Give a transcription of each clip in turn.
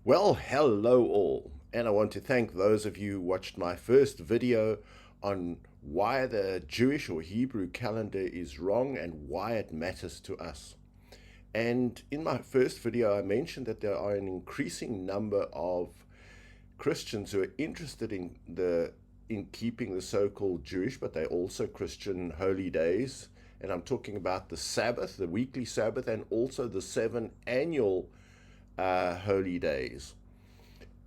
Well, hello all, and I want to thank those of you who watched my first video on why the Jewish or Hebrew calendar is wrong and why it matters to us. And in my first video, I mentioned that there are an increasing number of Christians who are interested in keeping the so-called Jewish, but they also Christian holy days. And I'm talking about the Sabbath, the weekly Sabbath, and also the 7 annual holy days.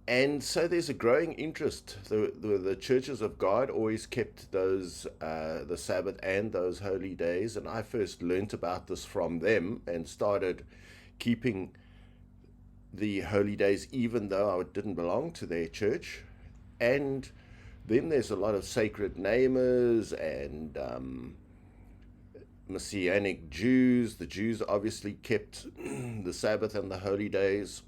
And so there's a growing interest. The churches of God always kept those the Sabbath and those holy days, and I first learnt about this from them and started keeping the holy days, even though I didn't belong to their church. And then there's a lot of sacred namers and Messianic Jews. The Jews obviously kept the Sabbath and the holy days.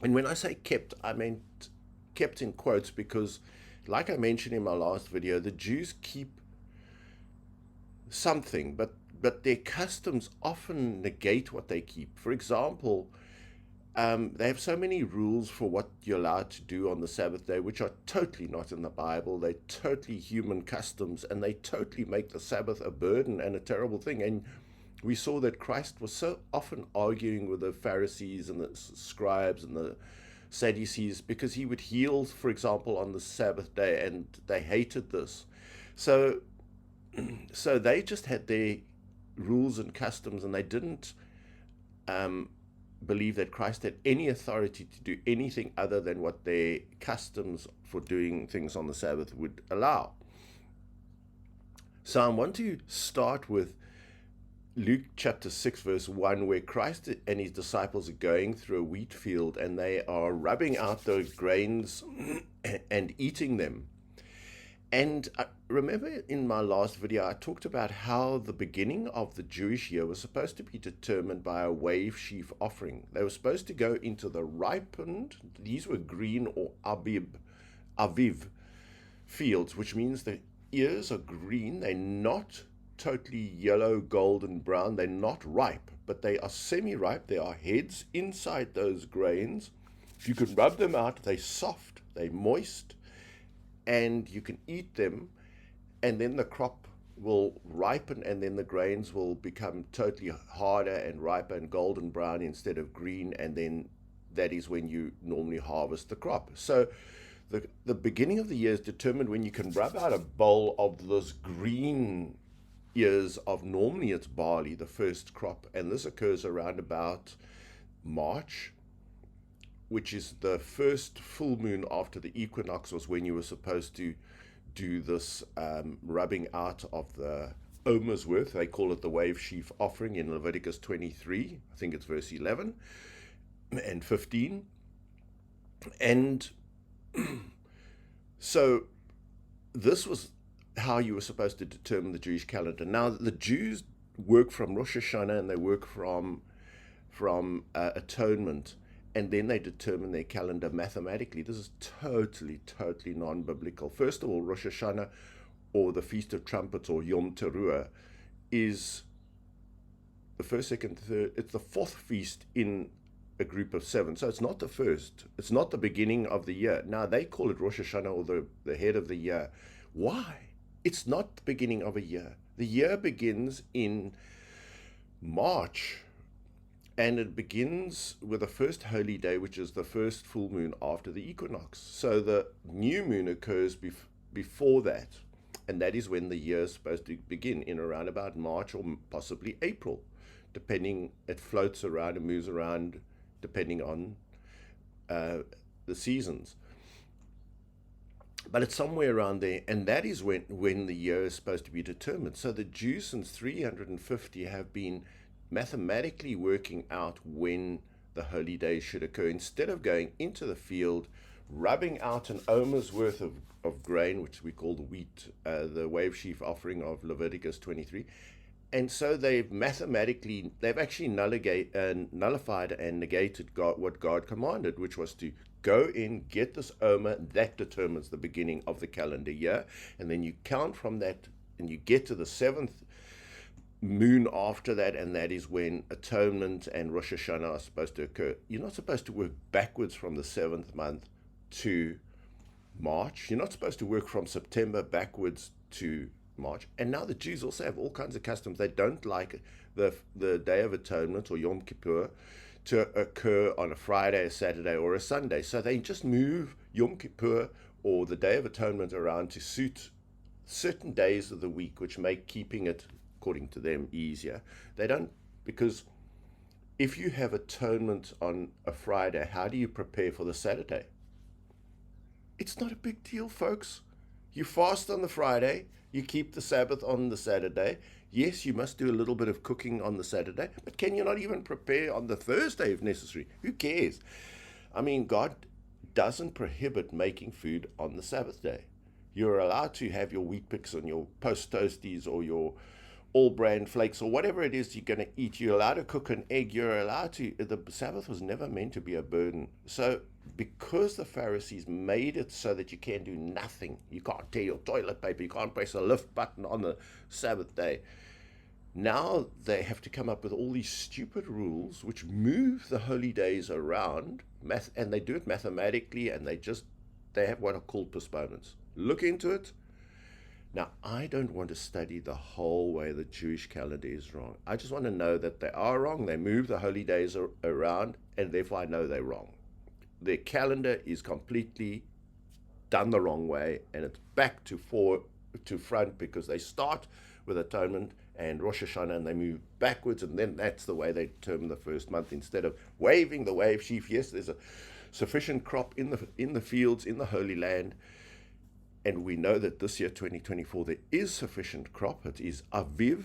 And when I say kept, I meant kept in quotes because, like I mentioned in my last video, the Jews keep something, but their customs often negate what they keep. For example, they have so many rules for what you're allowed to do on the Sabbath day, which are totally not in the Bible. They're totally human customs, and they totally make the Sabbath a burden and a terrible thing. And we saw that Christ was so often arguing with the Pharisees and the scribes and the Sadducees because he would heal, for example, on the Sabbath day, and they hated this. So, so they just had their rules and customs, and they didn't believe that Christ had any authority to do anything other than what their customs for doing things on the Sabbath would allow. So I want to start with Luke chapter 6 verse 1, where Christ and his disciples are going through a wheat field and they are rubbing out those grains and eating them. And I remember in my last video, I talked about how the beginning of the Jewish year was supposed to be determined by a wave sheaf offering. They were supposed to go into the ripened, these were green or aviv fields, which means the ears are green. They're not totally yellow, golden brown. They're not ripe, but they are semi-ripe. There are heads inside those grains. You can rub them out. They're soft, they're moist, and you can eat them, and then the crop will ripen, and then the grains will become totally harder and riper and golden brown instead of green, and then that is when you normally harvest the crop. So the beginning of the year is determined when you can rub out a bowl of those green ears of, normally it's barley, the first crop, and this occurs around about March, which is the first full moon after the equinox, was when you were supposed to do this rubbing out of the omer's worth. They call it the wave sheaf offering in Leviticus 23. I think it's verse 11 and 15. And so this was how you were supposed to determine the Jewish calendar. Now, the Jews work from Rosh Hashanah and they work from Atonement, and then they determine their calendar mathematically. This is totally non-biblical. First of all, Rosh Hashanah, or the Feast of Trumpets, or Yom Teruah, is the first, second, third. It's the fourth feast in a group of 7. So it's not the first. It's not the beginning of the year. Now, they call it Rosh Hashanah, or the head of the year. Why? It's not the beginning of a year. The year begins in March, and it begins with the first holy day, which is the first full moon after the equinox. So the new moon occurs before that, and that is when the year is supposed to begin, in around about March or possibly April, depending. It floats around and moves around depending on the seasons. But it's somewhere around there, and that is when the year is supposed to be determined. So the Jews since 350 have been mathematically working out when the holy days should occur, instead of going into the field, rubbing out an omer's worth of grain, which we call the wheat, the wave sheaf offering of Leviticus 23. And so they've actually nullified and negated what God commanded, which was to go in, get this omer. That determines the beginning of the calendar year, and then you count from that, and you get to the 7th moon after that, and that is when Atonement and Rosh Hashanah are supposed to occur. You're not supposed to work backwards from the seventh month to March. You're not supposed to work from September backwards to March. And now the Jews also have all kinds of customs. They don't like the Day of Atonement or Yom Kippur to occur on a Friday, a Saturday, or a Sunday. So they just move Yom Kippur or the Day of Atonement around to suit certain days of the week, which make keeping it, according to them, easier. They don't, because if you have atonement on a Friday, how do you prepare for the Saturday? It's not a big deal, folks. You fast on the Friday, you keep the Sabbath on the Saturday. Yes, you must do a little bit of cooking on the Saturday, but can you not even prepare on the Thursday if necessary? Who cares? I mean, God doesn't prohibit making food on the Sabbath day. You're allowed to have your wheat picks and your post toasties or your all bran flakes or whatever it is you're going to eat. You're allowed to cook an egg. You're allowed to. The Sabbath was never meant to be a burden. So because the Pharisees made it so that you can do nothing, you can't tear your toilet paper, you can't press a lift button on the Sabbath day, now they have to come up with all these stupid rules which move the holy days around, and they do it mathematically, and they have what are called postponements. Look into it. Now, I don't want to study the whole way the Jewish calendar is wrong. I just want to know that they are wrong. They move the holy days around, and therefore I know they're wrong. Their calendar is completely done the wrong way, and it's back to front, because they start with Atonement and Rosh Hashanah, and they move backwards, and then that's the way they determine the first month, instead of waving the wave sheaf. Yes, there's a sufficient crop in the fields, in the Holy Land, and we know that this year, 2024, there is sufficient crop. It is Aviv,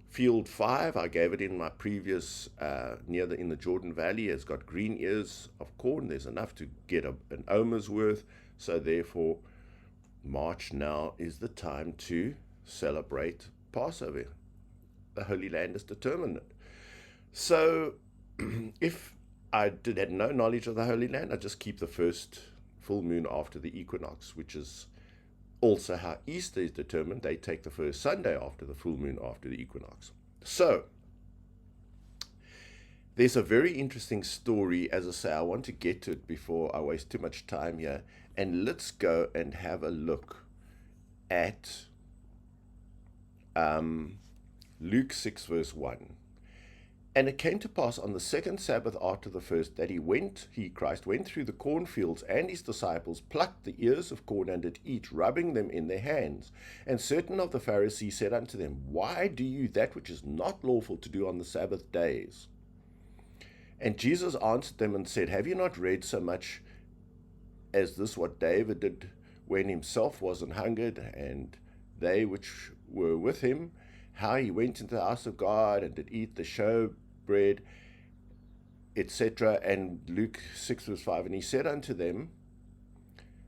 Field 5. I gave it in my previous, in the Jordan Valley. It's got green ears of corn. There's enough to get an omer's worth. So therefore, March now is the time to celebrate Passover. The Holy Land has determined it. So if I had no knowledge of the Holy Land, I just keep the first full moon after the equinox, which is also how Easter is determined. They take the first Sunday after the full moon after the equinox. So there's a very interesting story. As I say, I want to get to it before I waste too much time here. And let's go and have a look at Luke 6 verse 1. And it came to pass on the second Sabbath after the first, that Christ went through the cornfields, and his disciples plucked the ears of corn and did eat, rubbing them in their hands. And certain of the Pharisees said unto them, Why do you that which is not lawful to do on the Sabbath days? And Jesus answered them and said, Have you not read so much as this, what David did when himself was an hungered, and they which were with him, how he went into the house of God and did eat the showbread, etc. And Luke 6 verse 5, and he said unto them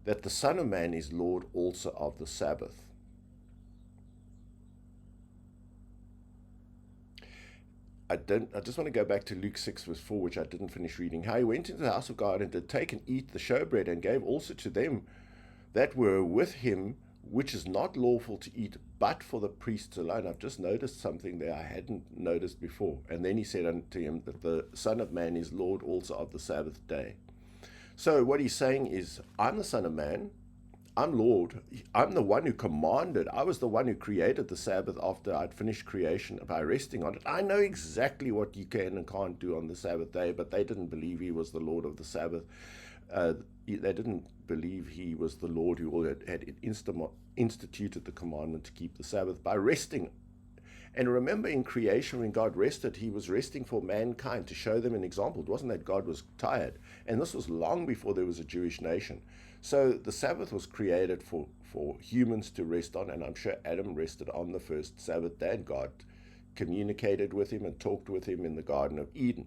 that the Son of Man is Lord also of the Sabbath. I just want to go back to Luke 6 verse 4, which I didn't finish reading. How he went into the house of God and did take and eat the showbread, and gave also to them that were with him, which is not lawful to eat, but for the priests alone. I've just noticed something there I hadn't noticed before. And then he said unto him that the Son of Man is Lord also of the Sabbath day. So what he's saying is, I'm the Son of Man, I'm Lord, I'm the one who commanded, I was the one who created the Sabbath after I'd finished creation by resting on it. I know exactly what you can and can't do on the Sabbath day, but they didn't believe he was the Lord of the Sabbath. They didn't believe he was the Lord who had instituted the commandment to keep the Sabbath by resting. And remember, in creation, when God rested, he was resting for mankind to show them an example. It wasn't that God was tired. And this was long before there was a Jewish nation. So the Sabbath was created for humans to rest on, and I'm sure Adam rested on the first Sabbath day, and God communicated with him and talked with him in the Garden of Eden.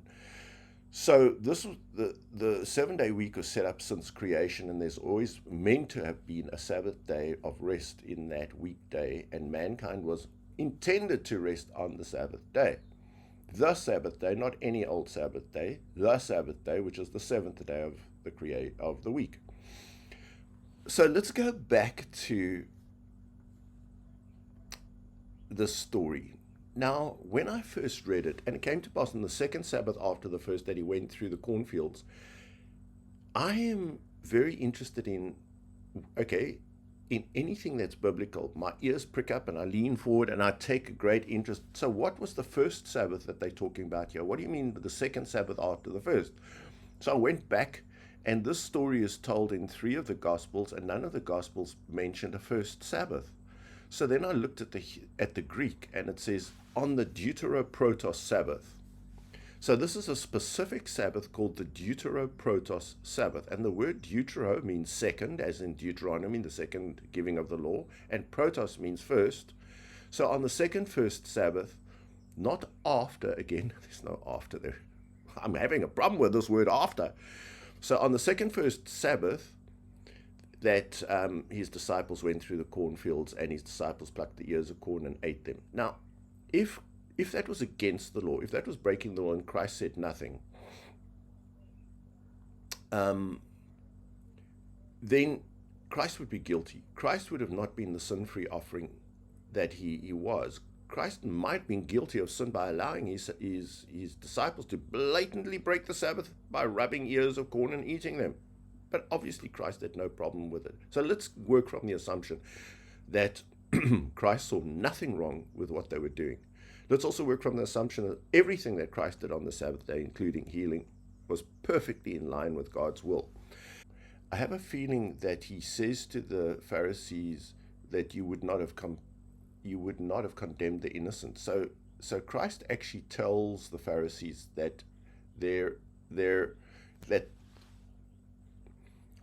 So this was the 7-day week was set up since creation, and there's always meant to have been a Sabbath day of rest in that weekday, and mankind was intended to rest on the Sabbath day. The Sabbath day, not any old Sabbath day, the Sabbath day, which is the 7th day of the week. So let's go back to the story. Now, when I first read it, and it came to pass on the second Sabbath after the first that he went through the cornfields, I am very interested in, okay, in anything that's biblical. My ears prick up and I lean forward and I take a great interest. So, what was the first Sabbath that they're talking about here? What do you mean the second Sabbath after the first? So, I went back, and this story is told in 3 of the Gospels, and none of the Gospels mentioned a first Sabbath. So then I looked at the Greek, and it says on the deuteroprotos Sabbath. So this is a specific Sabbath called the deuteroprotos Sabbath, and the word deutero means second, as in Deuteronomy, the second giving of the law, and protos means first. So on the first Sabbath, not after, again, there's no after there. I'm having a problem with this word after. So on the first Sabbath, that his disciples went through the cornfields, and his disciples plucked the ears of corn and ate them. Now, if that was against the law, if that was breaking the law, and Christ said nothing, then Christ would be guilty. Christ would have not been the sin-free offering that he was. Christ might have been guilty of sin by allowing his disciples to blatantly break the Sabbath by rubbing ears of corn and eating them. But obviously Christ had no problem with it. So let's work from the assumption that Christ saw nothing wrong with what they were doing. Let's also work from the assumption that everything that Christ did on the Sabbath day, including healing, was perfectly in line with God's will. I have a feeling that he says to the Pharisees that you would not have condemned the innocent. So Christ actually tells the Pharisees that that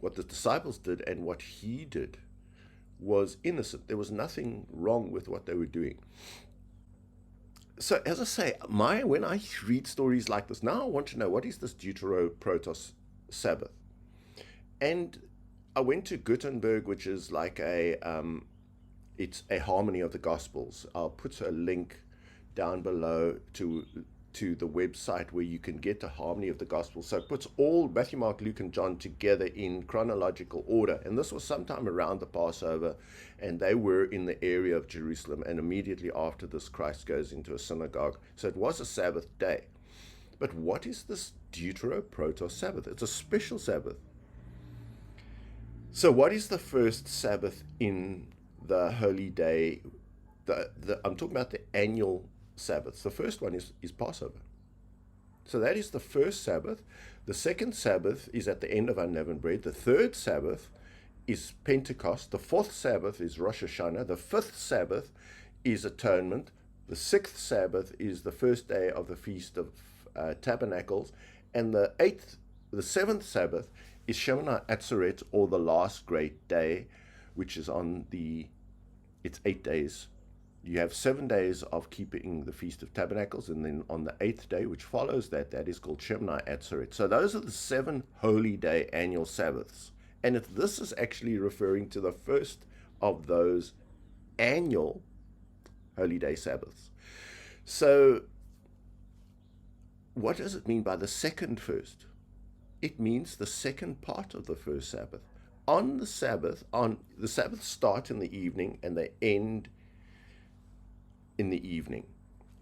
what the disciples did and what he did was innocent. There was nothing wrong with what they were doing. So as I say, when I read stories like this, now I want to know, what is this deuteroprotos Sabbath? And I went to Gutenberg, which is like it's a harmony of the Gospels. I'll put a link down below to the website where you can get a harmony of the Gospels. So it puts all Matthew, Mark, Luke, and John together in chronological order. And this was sometime around the Passover, and they were in the area of Jerusalem. And immediately after this, Christ goes into a synagogue. So it was a Sabbath day. But what is this deuteroprotos Sabbath? It's a special Sabbath. So what is the first Sabbath in the holy day? I'm talking about the annual Sabbaths. The first one is Passover. So that is the first Sabbath. The second Sabbath is at the end of unleavened bread. The third Sabbath is Pentecost. The fourth Sabbath is Rosh Hashanah. The fifth Sabbath is Atonement. The sixth Sabbath is the first day of the Feast of Tabernacles. And the seventh Sabbath is Shemini Atzeret, or the last great day, which is it's 8 days. You have 7 days of keeping the Feast of Tabernacles, and then on the 8th day, which follows that is called Shemini Atzeret. So those are the 7 holy day annual Sabbaths. And this is actually referring to the first of those annual holy day Sabbaths. So what does it mean by the second first? It means the second part of the first Sabbath. The Sabbaths start in the evening and they end in the evening.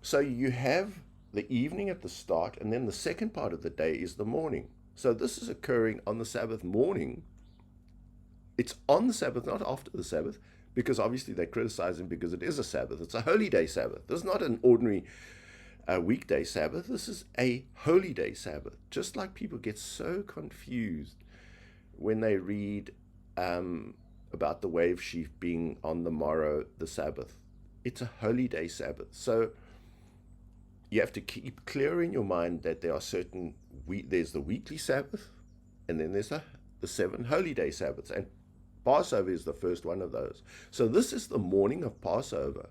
So you have the evening at the start, and then the second part of the day is the morning. So this is occurring on the Sabbath morning. It's on the Sabbath, not after the Sabbath, because obviously they criticize him because it is a Sabbath. It's a holy day Sabbath. This is not an ordinary weekday Sabbath. This is a holy day Sabbath. Just like people get so confused when they read about the wave sheaf being on the morrow, the Sabbath. It's a holy day Sabbath. So you have to keep clear in your mind that there are there's the weekly Sabbath, and then there's the 7 holy day Sabbaths. And Passover is the first one of those. So this is the morning of Passover,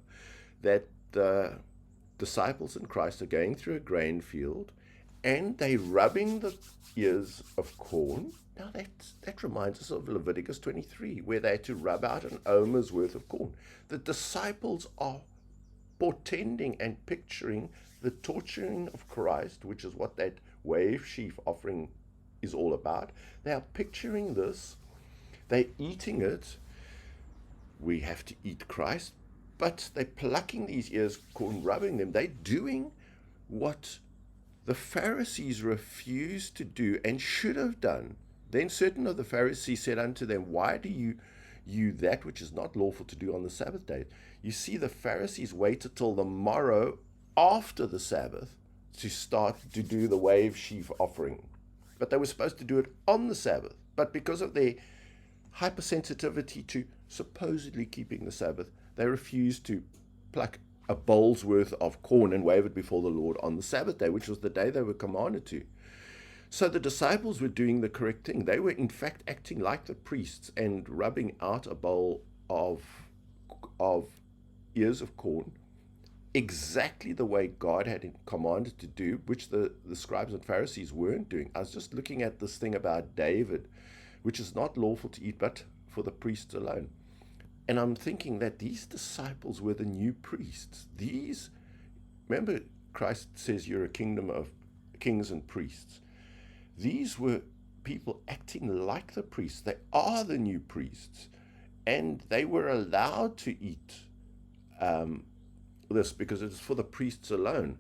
that the disciples in Christ are going through a grain field, and they're rubbing the ears of corn. Now that reminds us of Leviticus 23, where they had to rub out an omer's worth of corn. The disciples are portending and picturing the torturing of Christ, which is what that wave sheaf offering is all about. They are picturing this. They're eating it. We have to eat Christ, but they're plucking these ears of corn, rubbing them. They're doing what the Pharisees refused to do and should have done. Then certain of the Pharisees said unto them, Why do you that which is not lawful to do on the Sabbath day? You see, the Pharisees waited till the morrow after the Sabbath to start to do the wave sheaf offering. But they were supposed to do it on the Sabbath. But because of their hypersensitivity to supposedly keeping the Sabbath, they refused to pluck a bowl's worth of corn and wave it before the Lord on the Sabbath day, which was the day they were commanded to. So the disciples were doing the correct thing. They were in fact acting like the priests and rubbing out a bowl of ears of corn exactly the way God had commanded to do, which the scribes and Pharisees weren't doing. I was just looking at this thing about David, which is not lawful to eat but for the priests alone. And I'm thinking that these disciples were the new priests. Remember, Christ says you're a kingdom of kings and priests. These were people acting like the priests. They are the new priests. And they were allowed to eat this because it is for the priests alone.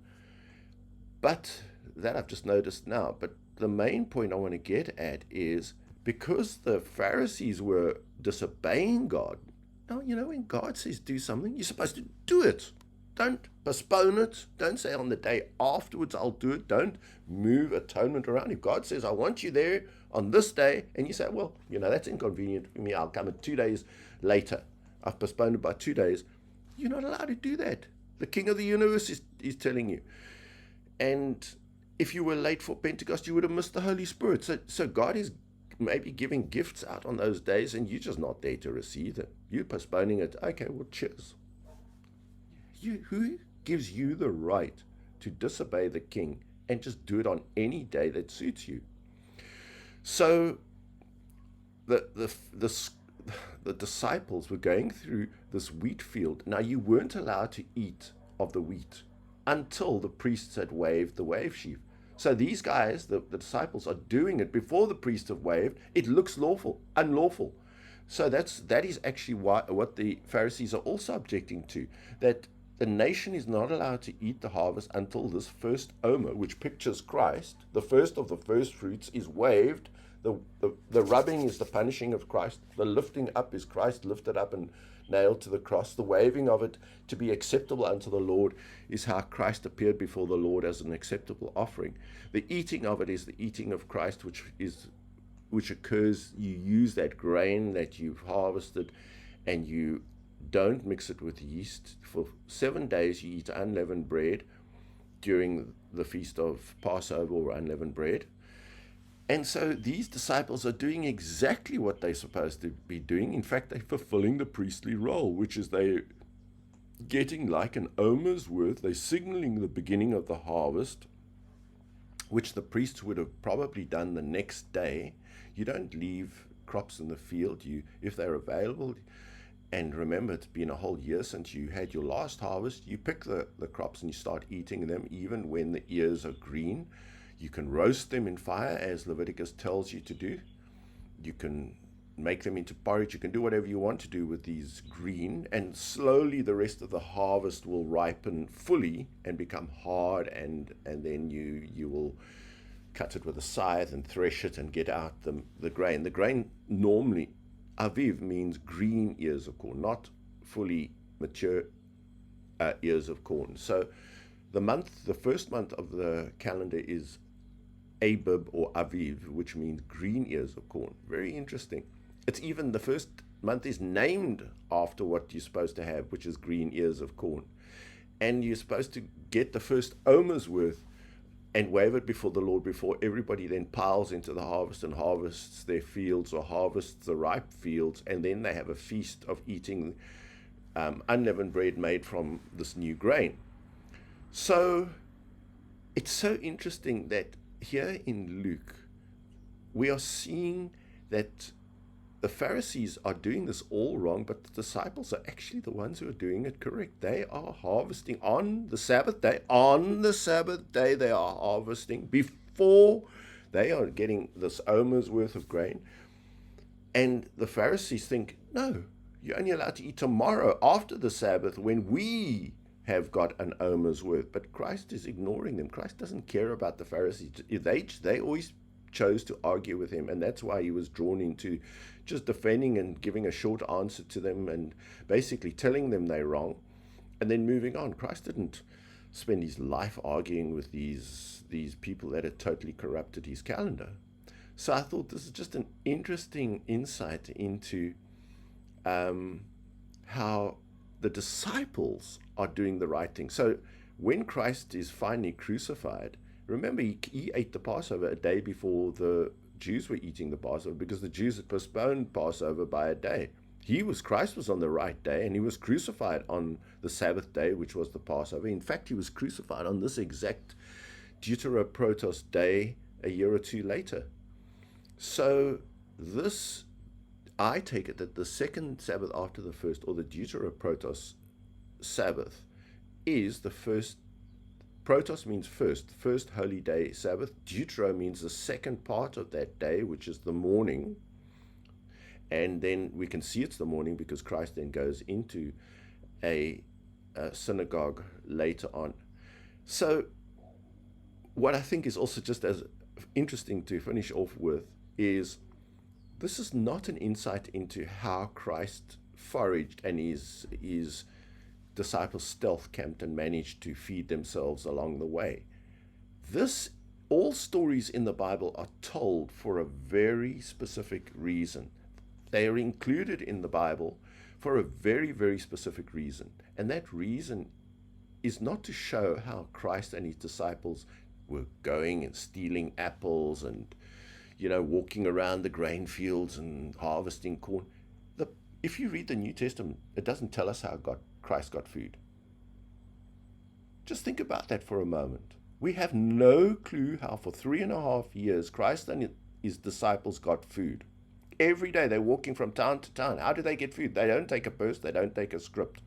But that I've just noticed now. But the main point I want to get at is because the Pharisees were disobeying God. Now, when God says do something, you're supposed to do it. Don't postpone it. Don't say on the day afterwards I'll do it. Don't move atonement around. If God says I want you there on this day, and you say, well, that's inconvenient for me, I'll come at 2 days later. I've postponed it by 2 days. You're not allowed to do that. The King of the universe is telling you. And if you were late for Pentecost, you would have missed the Holy Spirit. So God is maybe giving gifts out on those days, and you're just not there to receive them. You're postponing it. Okay, well, cheers. Who gives you the right to disobey the King and just do it on any day that suits you? So the disciples were going through this wheat field. Now, you weren't allowed to eat of the wheat until the priests had waved the wave sheaf. So these guys, the disciples, are doing it before the priests have waved. It looks unlawful. So that is actually what the Pharisees are also objecting to, that the nation is not allowed to eat the harvest until this first omer, which pictures Christ, the first of the first fruits, is waved. The rubbing is the punishing of Christ. The lifting up is Christ lifted up and nailed to the cross. The waving of it to be acceptable unto the Lord is how Christ appeared before the Lord as an acceptable offering. The eating of it is the eating of Christ, which occurs. You use that grain that you've harvested and you don't mix it with yeast. For 7 days you eat unleavened bread during the feast of Passover or unleavened bread. And so these disciples are doing exactly what they're supposed to be doing. In fact, they're fulfilling the priestly role, which is they're getting like an omer's worth. They're signaling the beginning of the harvest, which the priests would have probably done the next day. You don't leave crops in the field. If they're available, and remember, it's been a whole year since you had your last harvest, you pick the crops and you start eating them even when the ears are green. You can roast them in fire, as Leviticus tells you to do. You can make them into porridge. You can do whatever you want to do with these green, and slowly the rest of the harvest will ripen fully and become hard, and then you will cut it with a scythe and thresh it and get out the grain. The grain normally, aviv, means green ears of corn, not fully mature ears of corn. So the first month of the calendar is Abib or Aviv, which means green ears of corn. Very interesting. It's even the first month is named after what you're supposed to have, which is green ears of corn. And you're supposed to get the first omer's worth and wave it before the Lord before everybody then piles into the harvest and harvests their fields or harvests the ripe fields. And then they have a feast of eating unleavened bread made from this new grain. So it's so interesting that here in Luke, we are seeing that the Pharisees are doing this all wrong, but the disciples are actually the ones who are doing it correct. They are harvesting on the Sabbath day. On the Sabbath day, they are harvesting before they are getting this omer's worth of grain. And the Pharisees think, no, You're only allowed to eat tomorrow after the Sabbath when we have got an omer's worth. But Christ is ignoring them. Christ doesn't care about the Pharisees. They always chose to argue with him, and that's why he was drawn into just defending and giving a short answer to them and basically telling them they're wrong and then moving on. Christ didn't spend his life arguing with these people that had totally corrupted his calendar. So I thought this is just an interesting insight into how the disciples are doing the right thing. So when Christ is finally crucified, remember he ate the Passover a day before the Jews were eating the Passover, because the Jews had postponed Passover by a day. Christ was on the right day, and he was crucified on the Sabbath day, which was the Passover. In fact, he was crucified on this exact deuteroprotos day a year or two later. So this, I take it that the second Sabbath after the first, or the deuteroprotos Sabbath, is the first. Protos means first holy day Sabbath. Deutero means the second part of that day, which is the morning. And then we can see it's the morning because Christ then goes into a synagogue later on. So what I think is also just as interesting to finish off with is this is not an insight into how Christ foraged and his disciples stealth camped and managed to feed themselves along the way. All stories in the Bible are told for a very specific reason. They are included in the Bible for a very, very specific reason. And that reason is not to show how Christ and his disciples were going and stealing apples and, walking around the grain fields and harvesting corn. If you read the New Testament, it doesn't tell us how Christ got food. Just think about that for a moment. We have no clue how for 3.5 years Christ and his disciples got food. Every day they're walking from town to town. How do they get food? They don't take a purse. They don't take a script.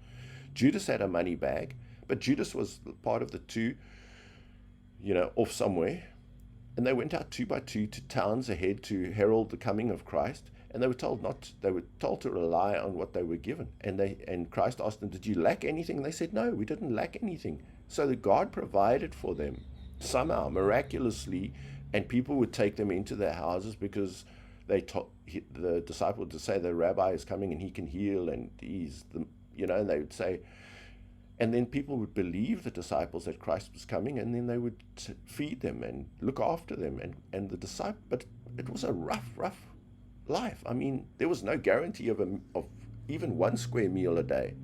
Judas had a money bag, but Judas was part of the two, off somewhere. And they went out 2 by 2 to towns ahead to herald the coming of Christ. And they were told to rely on what they were given. And Christ asked them, did you lack anything? And they said, no, we didn't lack anything. So that God provided for them somehow, miraculously, and people would take them into their houses because the disciple would say the rabbi is coming and he can heal and he's and they would say, and then people would believe the disciples that Christ was coming, and then they would feed them and look after them and the disciple. But it was a rough life. I mean, there was no guarantee of even 1 square meal a day.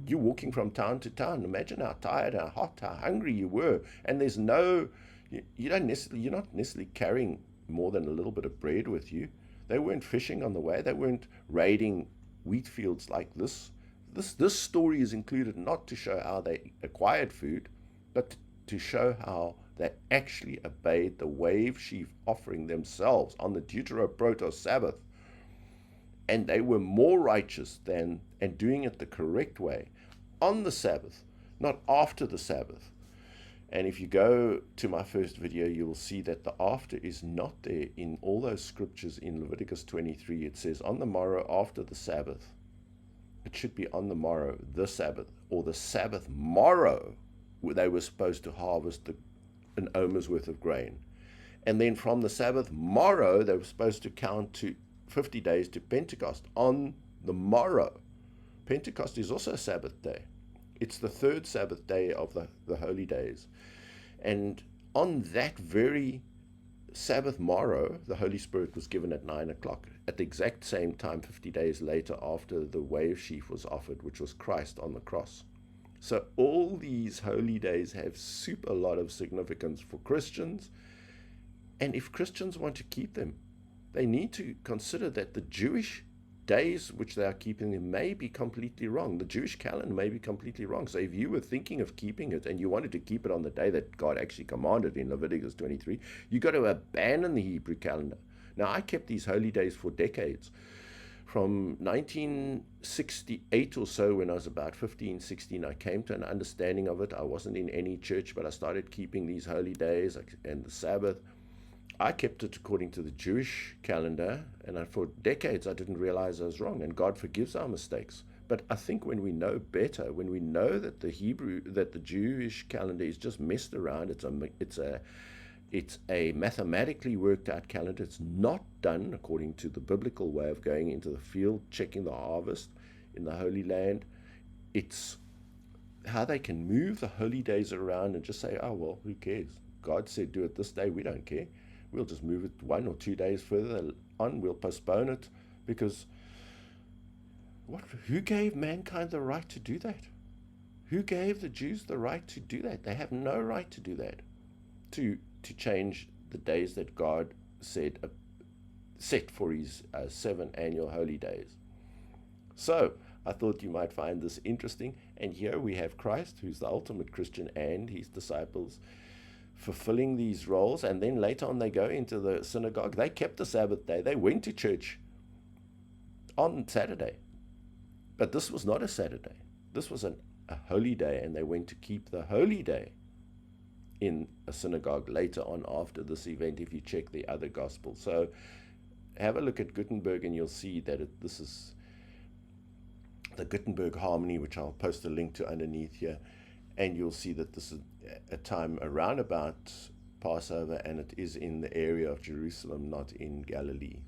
You're walking from town to town. Imagine how tired, how hot, how hungry you were. And there's you're not necessarily carrying more than a little bit of bread with you. They weren't fishing on the way. They weren't raiding wheat fields like this. This story is included not to show how they acquired food, but to show how they actually obeyed the wave sheaf offering themselves on the deuteroprotos Sabbath. And they were more righteous and doing it the correct way on the Sabbath, not after the Sabbath. And if you go to my first video, you will see that the after is not there in all those scriptures in Leviticus 23. It says on the morrow after the Sabbath. It should be on the morrow, the Sabbath, or the Sabbath morrow, where they were supposed to harvest an omer's worth of grain. And then from the Sabbath morrow, they were supposed to count to 50 days to Pentecost on the morrow. Pentecost is also a Sabbath day. It's the third Sabbath day of the holy days. And on that very Sabbath morrow, the Holy Spirit was given at 9 o'clock, at the exact same time, 50 days later, after the wave sheaf was offered, which was Christ on the cross. So all these holy days have super lot of significance for Christians. And if Christians want to keep them, they need to consider that the Jewish days which they are keeping them may be completely wrong. The Jewish calendar may be completely wrong. So if you were thinking of keeping it and you wanted to keep it on the day that God actually commanded in Leviticus 23, you got to abandon the Hebrew calendar. Now, I kept these holy days for decades. From 1968 or so, when I was about 15, 16, I came to an understanding of it. I wasn't in any church, but I started keeping these holy days and the Sabbath. I kept it according to the Jewish calendar, and for decades I didn't realize I was wrong. And God forgives our mistakes. But I think when we know better, when we know that the Jewish calendar is just messed around, it's a mathematically worked out calendar. It's not done according to the biblical way of going into the field, checking the harvest in the Holy Land. It's how they can move the holy days around and just say, oh, well, who cares? God said do it this day. We don't care. We'll just move it 1 or 2 days further on. We'll postpone it because who gave mankind the right to do that? Who gave the Jews the right to do that? They have no right to do that, to change the days that God said set for his 7 annual holy days. So I thought you might find this interesting. And here we have Christ, who's the ultimate Christian, and his disciples fulfilling these roles. And then later on they go into the synagogue. They kept the Sabbath day. They went to church on Saturday. But this was not a Saturday. This was a holy day, and they went to keep the holy day in a synagogue later on after this event, if you check the other gospels. So have a look at Gutenberg, and you'll see that this is the Gutenberg Harmony, which I'll post a link to underneath here, and you'll see that this is a time around about Passover, and it is in the area of Jerusalem, not in Galilee.